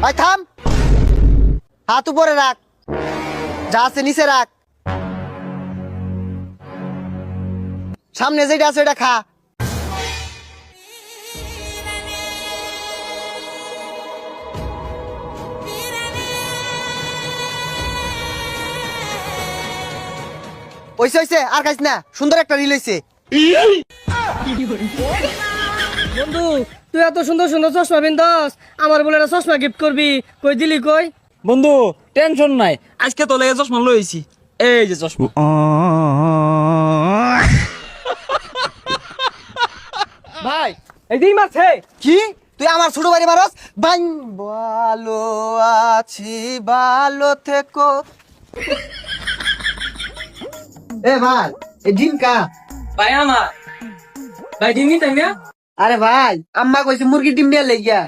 ভাই থাম, হাত উপরে রাখ, যা আছে নিচে রাখ, সামনে যেটা আছে ওটা খা। ওইসে ওইসে আর খাইস না, সুন্দর একটা রিল হইছে। বন্ধু তুই এত সুন্দর সুন্দর চশমা পিনতাস, আমার বলে একটা চশমা গিফট করবি, কই দিলি কই? বন্ধু টেনশন নাই, আজকে তো লেগে চশমা লইছি, এই যে চশমা। ভাই এই দিই মারছে। কি তুই আমার ছোট বাড়ি মারস? বান ভালো আছি, ভালো থেকো। এ ভাই এই ডিম কা? ভাই আমার ভাই দিনই তাই না? আরে ভাই আম্মা কইছে মুরগির ডিম নিয়ে লেগিয়া।